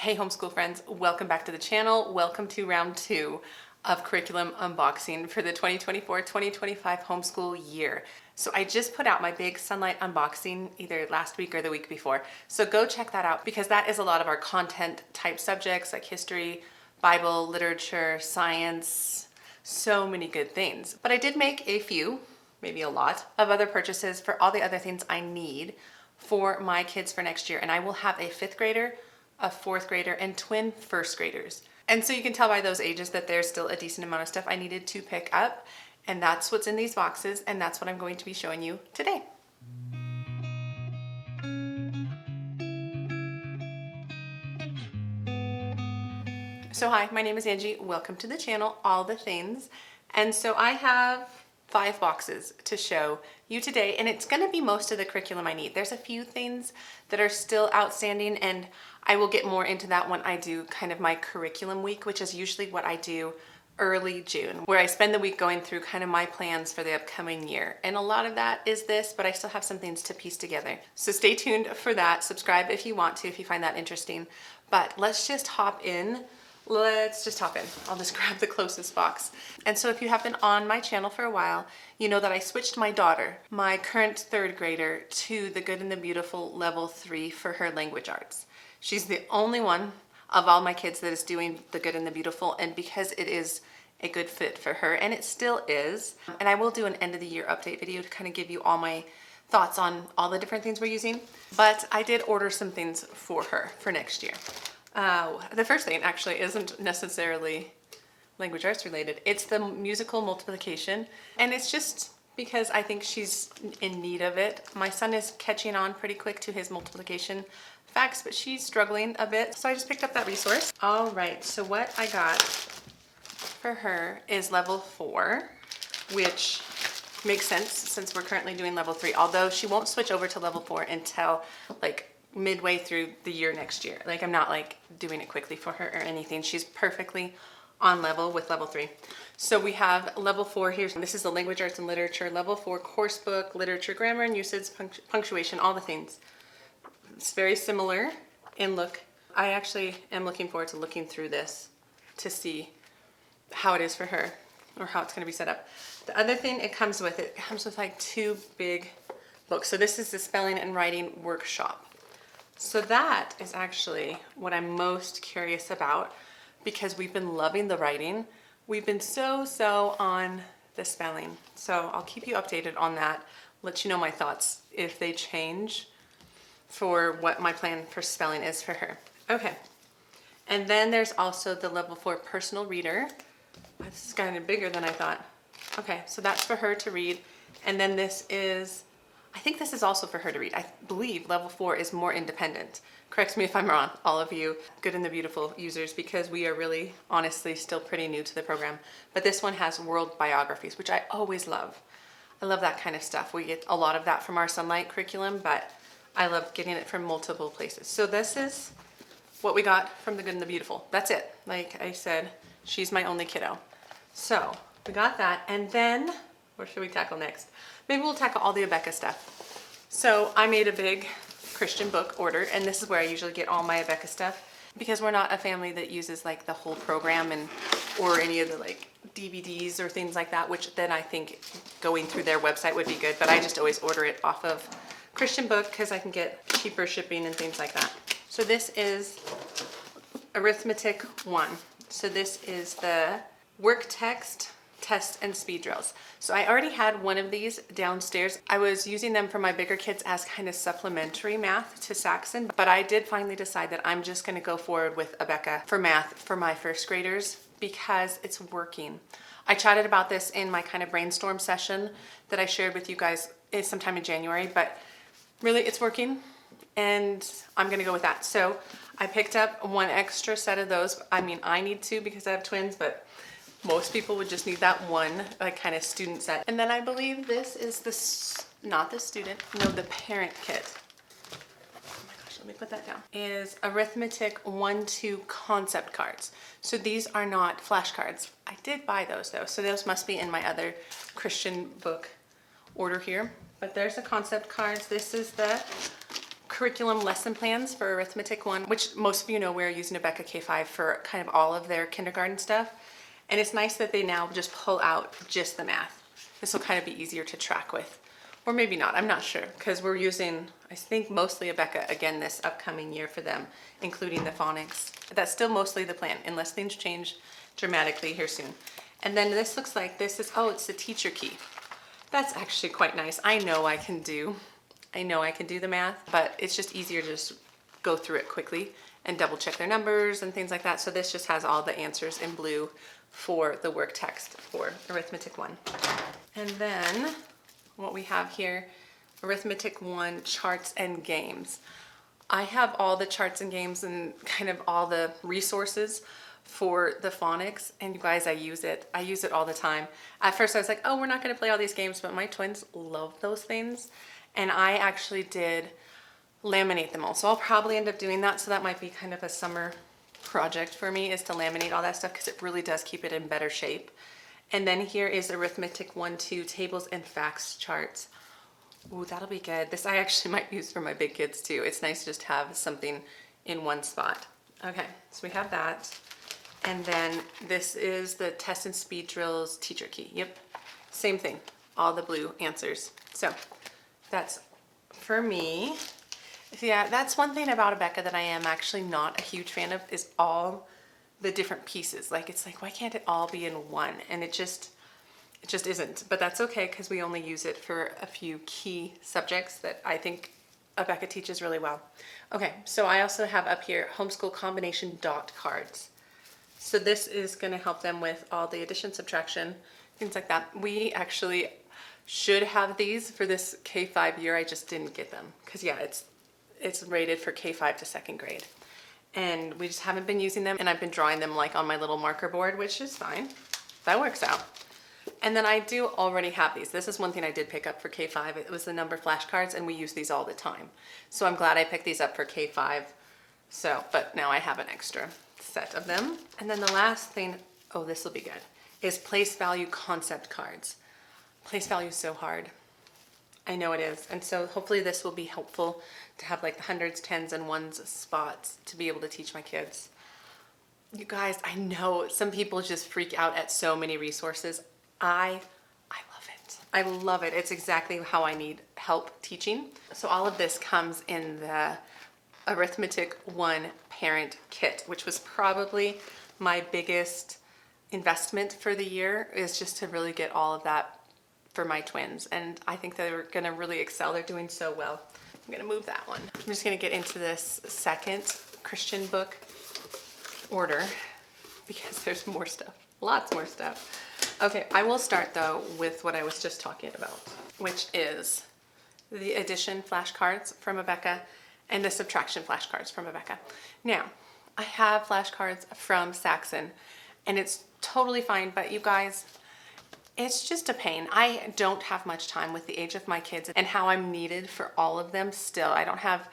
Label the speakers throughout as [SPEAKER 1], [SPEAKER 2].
[SPEAKER 1] Hey homeschool friends, welcome back to the channel. Welcome to round 2 of curriculum unboxing for the 2024-2025 homeschool year. So I just put out my big Sonlight unboxing either last week or the week before. So go check that out because that is a lot of our content type subjects like history, Bible, literature, science, so many good things. But I did make a few, maybe a lot, of other purchases for all the other things I need for my kids for next year. And I will have a 5th grader, a 4th grader, and twin 1st graders. And so you can tell by those ages that there's still a decent amount of stuff I needed to pick up. And that's what's in these boxes, and that's what I'm going to be showing you today. So hi, my name is Angie. Welcome to the channel, All the Things. And so I have 5 boxes to show you today, and it's going to be most of the curriculum I need. There's a few things that are still outstanding, and I will get more into that when I do kind of my curriculum week, which is usually what I do early June, where I spend the week going through kind of my plans for the upcoming year. And a lot of that is this, but I still have some things to piece together. So stay tuned for that. Subscribe if you want to, if you find that interesting. But let's just hop in. I'll just grab the closest box. And so if you have been on my channel for a while, you know that I switched my daughter, my current 3rd grader, to the Good and the Beautiful level 3 for her language arts. She's the only one of all my kids that is doing the Good and the Beautiful, and because it is a good fit for her, and it still is. And I will do an end of the year update video to kind of give you all my thoughts on all the different things we're using. But I did order some things for her for next year. The first thing actually isn't necessarily language arts related. It's the musical multiplication, and it's just because I think she's in need of it. My son is catching on pretty quick to his multiplication facts, but she's struggling a bit, so I just picked up that resource. All right, so what I got for her is level 4, which makes sense since we're currently doing level 3, although she won't switch over to level 4 until like midway through the year next year. Like, I'm not like doing it quickly for her or anything. She's perfectly on level with level 3. So we have level 4 here. This is the language arts and literature level 4 course book, literature, grammar and usage, punctuation, all the things. It's very similar in look. I actually am looking forward to looking through this to see how it is for her, or how it's going to be set up. The other thing it comes with like 2 big books. So this is the spelling and writing workshop. So that is actually what I'm most curious about, because we've been loving the writing. We've been so on the spelling. So I'll keep you updated on that, let you know my thoughts if they change for what my plan for spelling is for her. Okay, and then there's also the level 4 personal reader. This is kind of bigger than I thought. Okay, so that's for her to read. And then this is, I think this is also for her to read. I believe level 4 is more independent. Correct me if I'm wrong, all of you Good and the Beautiful users, because we are really, honestly, still pretty new to the program. But this one has world biographies, which I always love. I love that kind of stuff. We get a lot of that from our Sonlight curriculum, but I love getting it from multiple places. So this is what we got from the Good and the Beautiful. That's it. Like I said, she's my only kiddo. So we got that, and then what should we tackle next? Maybe we'll tackle all the Abeka stuff. So I made a big Christian book order, and this is where I usually get all my Abeka stuff, because we're not a family that uses like the whole program or any of the like DVDs or things like that, which then I think going through their website would be good, but I just always order it off of Christian book because I can get cheaper shipping and things like that. So this is Arithmetic 1. So this is the work text, test, and speed drills. So I already had one of these downstairs. I was using them for my bigger kids as kind of supplementary math to Saxon, but I did finally decide that I'm just going to go forward with Abeka for math for my 1st graders because it's working. I chatted about this in my kind of brainstorm session that I shared with you guys sometime in January, but really it's working, and I'm going to go with that. So I picked up 1 extra set of those. I mean, I need 2 because I have twins, but most people would just need that 1 like kind of student set. And then I believe this is the parent kit. Oh my gosh, let me put that down. Is Arithmetic 1-2 concept cards. So these are not flashcards. I did buy those though, so those must be in my other Christian book order here. But there's the concept cards. This is the curriculum lesson plans for Arithmetic 1, which most of you know we're using Abeka K5 for kind of all of their kindergarten stuff. And it's nice that they now just pull out just the math. This will kind of be easier to track with. Or maybe not, I'm not sure, because we're using, I think, mostly Abeka again this upcoming year for them, including the phonics. That's still mostly the plan, unless things change dramatically here soon. And then this looks like this is, oh, it's the teacher key. That's actually quite nice. I know I can do the math, but it's just easier to just go through it quickly and double check their numbers and things like that. So this just has all the answers in blue for the work text for Arithmetic 1. And then what we have here, Arithmetic 1 charts and games. I have all the charts and games and kind of all the resources for the phonics, and you guys, I use it all the time. At first I was like, oh, we're not going to play all these games, but my twins love those things, and I actually did laminate them all, so I'll probably end up doing that. So that might be kind of a summer project for me, is to laminate all that stuff, because it really does keep it in better shape. And then here is Arithmetic 1-2 tables and facts charts. Ooh, that'll be good. This I actually might use for my big kids too. It's nice to just have something in one spot. Okay, so we have that. And then this is the test and speed drills teacher key. Yep, same thing, all the blue answers. So that's for me. Yeah, that's one thing about Abeka that I am actually not a huge fan of, is all the different pieces. Like, it's like, why can't it all be in one? And it just isn't. But that's okay, because we only use it for a few key subjects that I think Abeka teaches really well. Okay, so I also have up here homeschool combination dot cards. So this is going to help them with all the addition, subtraction, things like that. We actually should have these for this K5 year. I just didn't get them because, yeah, it's rated for K5 to second grade. And we just haven't been using them, and I've been drawing them like on my little marker board, which is fine. That works out. And then I do already have these. This is one thing I did pick up for K5. It was the number flashcards, and we use these all the time. So I'm glad I picked these up for K5. So, but now I have an extra set of them. And then the last thing, oh, this will be good, is place value concept cards. Place value is so hard. I know it is. And so hopefully this will be helpful to have like the hundreds, tens, and ones spots to be able to teach my kids. You guys, I know some people just freak out at so many resources. I love it. I love it. It's exactly how I need help teaching. So all of this comes in the Arithmetic 1 parent kit, which was probably my biggest investment for the year, is just to really get all of that for my twins. And I think they're going to really excel. They're doing so well. I'm going to move that one. I'm just going to get into this second Christian book order because there's more stuff, lots more stuff. Okay, I will start though with what I was just talking about, which is the addition flashcards from Abeka and the subtraction flashcards from Abeka. Now, I have flashcards from Saxon, and it's totally fine, but you guys, it's just a pain. I don't have much time with the age of my kids and how I'm needed for all of them still. I don't have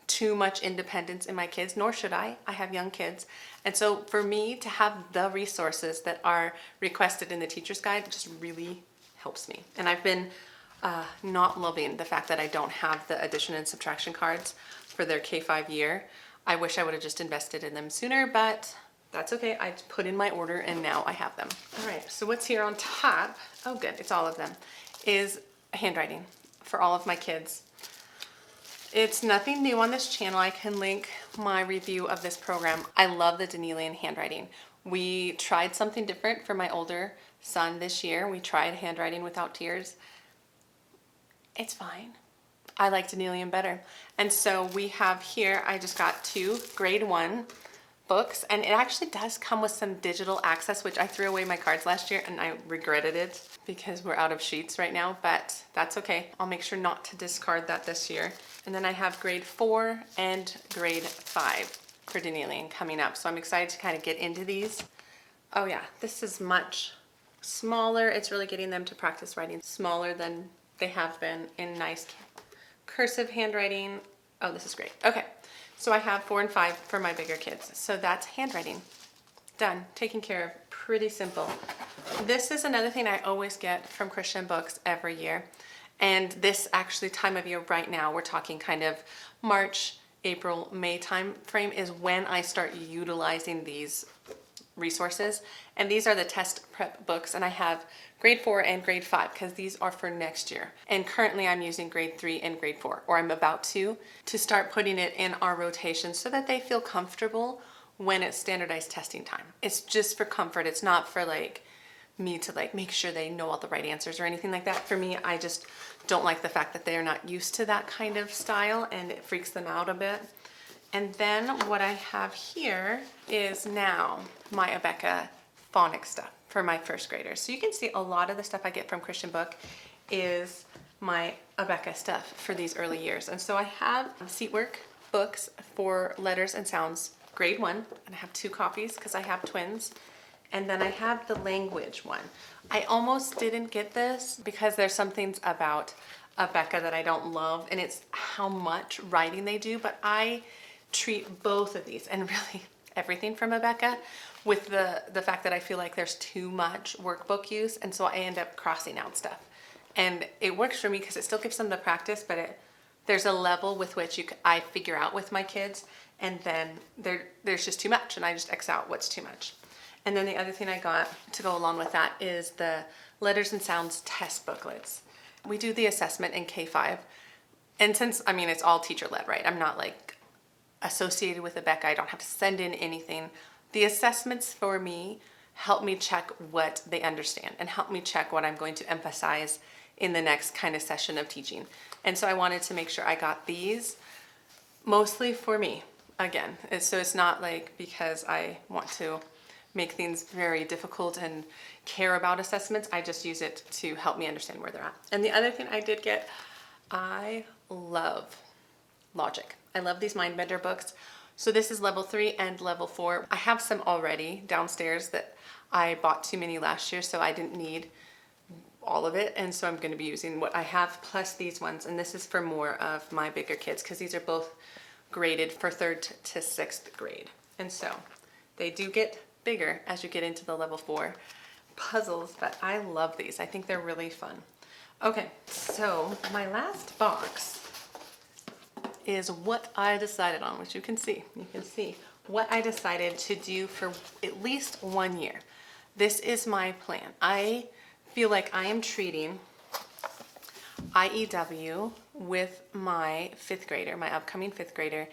[SPEAKER 1] too much independence in my kids, nor should I. I have young kids. And so for me to have the resources that are requested in the teacher's guide just really helps me. And I've been not loving the fact that I don't have the addition and subtraction cards for their K5 year. I wish I would have just invested in them sooner, but that's okay. I put in my order and now I have them. All right, so what's here on top, oh good, it's all of them, is handwriting for all of my kids. It's nothing new on this channel. I can link my review of this program. I love the Danielian handwriting. We tried something different for my older son this year. We tried handwriting without tears. It's fine. I like Danielian better. And so we have here, I just got 2 grade 1 books, and it actually does come with some digital access, which I threw away my cards last year and I regretted it because we're out of sheets right now, but that's okay. I'll make sure not to discard that this year. And then I have grade 4 and grade 5 for Danielian coming up. So I'm excited to kind of get into these. Oh yeah, this is much smaller. It's really getting them to practice writing smaller than they have been in nice cursive handwriting. Oh, this is great. Okay, so I have 4 and 5 for my bigger kids. So that's handwriting. Done, taken care of, pretty simple. This is another thing I always get from Christian books every year, And this actually time of year right now, we're talking kind of March, April, May time frame is when I start utilizing these resources. And these are the test prep books, and I have grade 4 and grade 5 because these are for next year. And currently I'm using grade 3 and grade 4, or I'm about to start putting it in our rotation so that they feel comfortable when it's standardized testing time. It's just for comfort. It's not for like me to like make sure they know all the right answers or anything like that. For me, I just don't like the fact that they are not used to that kind of style and it freaks them out a bit. And then what I have here is now my Abeka phonics stuff for my first graders. So you can see a lot of the stuff I get from Christian Book is my Abeka stuff for these early years. And so I have Seatwork books for letters and sounds, grade 1, and I have 2 copies because I have twins. And then I have the language one. I almost didn't get this because there's some things about Abeka that I don't love, and it's how much writing they do, but I treat both of these and really everything from Abeka with the fact that I feel like there's too much workbook use, and so I end up crossing out stuff. And it works for me because it still gives them the practice, but there's a level with which I figure out with my kids, and then there's just too much, and I just X out what's too much. And then the other thing I got to go along with that is the letters and sounds test booklets. We do the assessment in K5, and since, I mean, it's all teacher-led, right? I'm not like associated with Abeka. I don't have to send in anything. The assessments for me help me check what they understand and help me check what I'm going to emphasize in the next kind of session of teaching. And so I wanted to make sure I got these mostly for me, again. So it's not like because I want to make things very difficult and care about assessments. I just use it to help me understand where they're at. And the other thing I did get, I love logic. I love these Mindbender books. So this is level 3 and level 4. I have some already downstairs that I bought too many last year, so I didn't need all of it. And so I'm going to be using what I have plus these ones. And this is for more of my bigger kids because these are both graded for 3rd to 6th grade. And so they do get bigger as you get into the level 4 puzzles, but I love these. I think they're really fun. Okay, so my last box is what I decided on, which you can see what I decided to do for at least 1 year. This is my plan. I feel like I am treating IEW with my 5th grader, my upcoming 5th grader,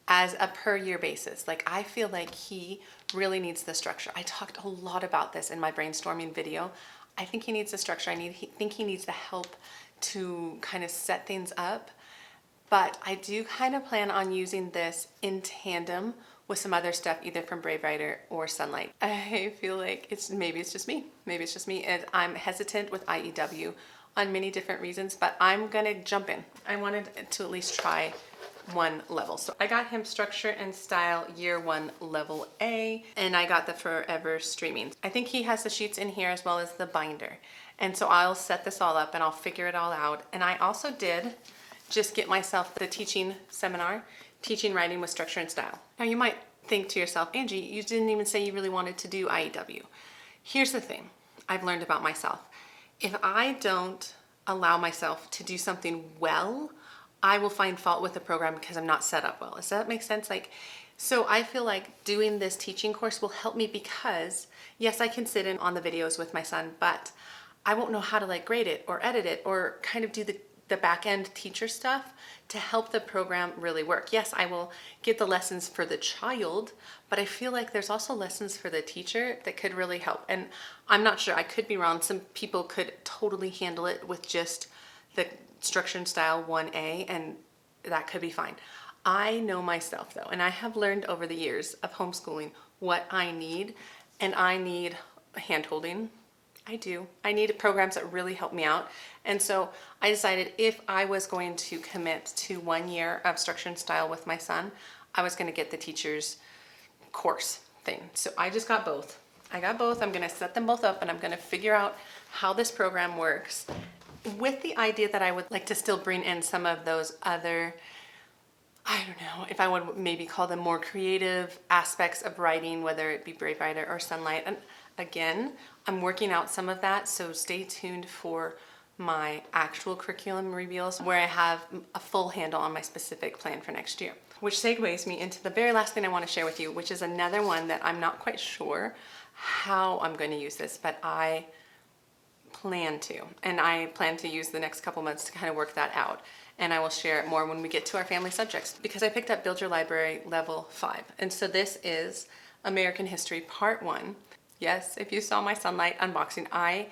[SPEAKER 1] as a per year basis. Like I feel like he really needs the structure. I talked a lot about this in my brainstorming video. I think he needs the structure. I think he needs the help to kind of set things up. But I do kind of plan on using this in tandem with some other stuff, either from Brave Writer or Sonlight. I feel like maybe it's just me. Maybe it's just me. And I'm hesitant with IEW on many different reasons, but I'm gonna jump in. I wanted to at least try one level. So I got him Structure and Style Year 1 Level A, and I got the Forever Streaming. I think he has the sheets in here as well as the binder. And so I'll set this all up and I'll figure it all out. And I also did just get myself the teaching seminar, Teaching Writing with Structure and Style. Now you might think to yourself, Angie, you didn't even say you really wanted to do IEW. Here's the thing I've learned about myself. If I don't allow myself to do something well, I will find fault with the program because I'm not set up well. Does that make sense? So I feel like doing this teaching course will help me because, yes, I can sit in on the videos with my son, but I won't know how to grade it or edit it or kind of do the back end teacher stuff to help the program really work. Yes, I will get the lessons for the child, but I feel like there's also lessons for the teacher that could really help. And I'm not sure, I could be wrong. Some people could totally handle it with just the Structure and Style 1A, and that could be fine. I know myself though, and I have learned over the years of homeschooling what I need, and I need hand-holding. I do. I need programs that really help me out. And so I decided if I was going to commit to 1 year of Structure and Style with my son, I was going to get the teacher's course thing. So I just got both. I got both. I'm going to set them both up and I'm going to figure out how this program works with the idea that I would like to still bring in some of those other, I don't know if I would maybe call them more creative aspects of writing, whether it be Brave Writer or Sonlight. And again, I'm working out some of that, so stay tuned for my actual curriculum reveals, where I have a full handle on my specific plan for next year. Which segues me into the very last thing I want to share with you, which is another one that I'm not quite sure how I'm going to use this, but I plan to. And I plan to use the next couple months to kind of work that out. And I will share it more when we get to our family subjects, because I picked up Build Your Library Level 5. And so this is American History Part 1. Yes, if you saw my Sonlight unboxing, I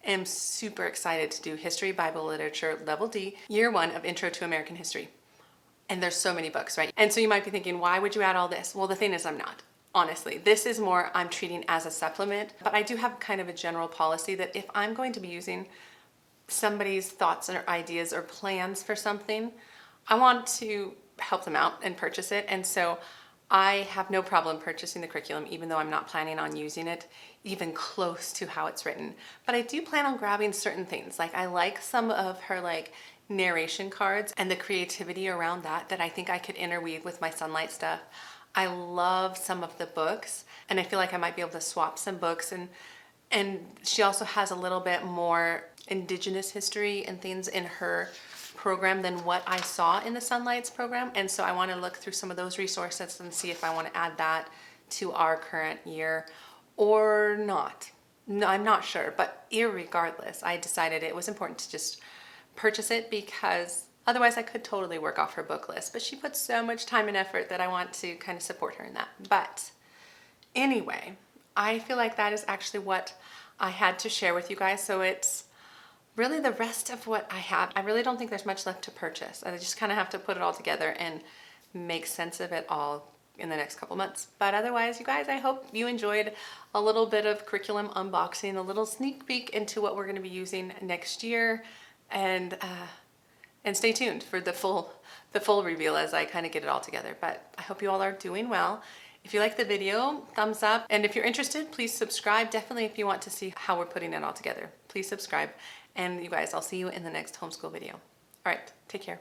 [SPEAKER 1] am super excited to do History, Bible, Literature, Level D, Year 1 of Intro to American History. And there's so many books, right? And so you might be thinking, why would you add all this? Well, the thing is, I'm not. Honestly, this is more I'm treating as a supplement, but I do have kind of a general policy that if I'm going to be using somebody's thoughts or ideas or plans for something, I want to help them out and purchase it. And so I have no problem purchasing the curriculum, even though I'm not planning on using it even close to how it's written. But I do plan on grabbing certain things. Like I like some of her narration cards and the creativity around that I think I could interweave with my Sonlight stuff. I love some of the books, and I feel like I might be able to swap some books, and she also has a little bit more indigenous history and things in her program than what I saw in the Sonlight's program. And so I want to look through some of those resources and see if I want to add that to our current year or not. No, I'm not sure, but irregardless, I decided it was important to just purchase it, because otherwise I could totally work off her book list. But she puts so much time and effort that I want to kind of support her in that. But anyway, I feel like that is actually what I had to share with you guys. So it's really the rest of what I have. I really don't think there's much left to purchase. I just kind of have to put it all together and make sense of it all in the next couple months. But otherwise, you guys, I hope you enjoyed a little bit of curriculum unboxing, a little sneak peek into what we're going to be using next year, and stay tuned for the full reveal as I kind of get it all together. But I hope you all are doing well. If you like the video, thumbs up. And if you're interested, please subscribe. Definitely if you want to see how we're putting it all together, please subscribe. And you guys, I'll see you in the next homeschool video. All right, take care.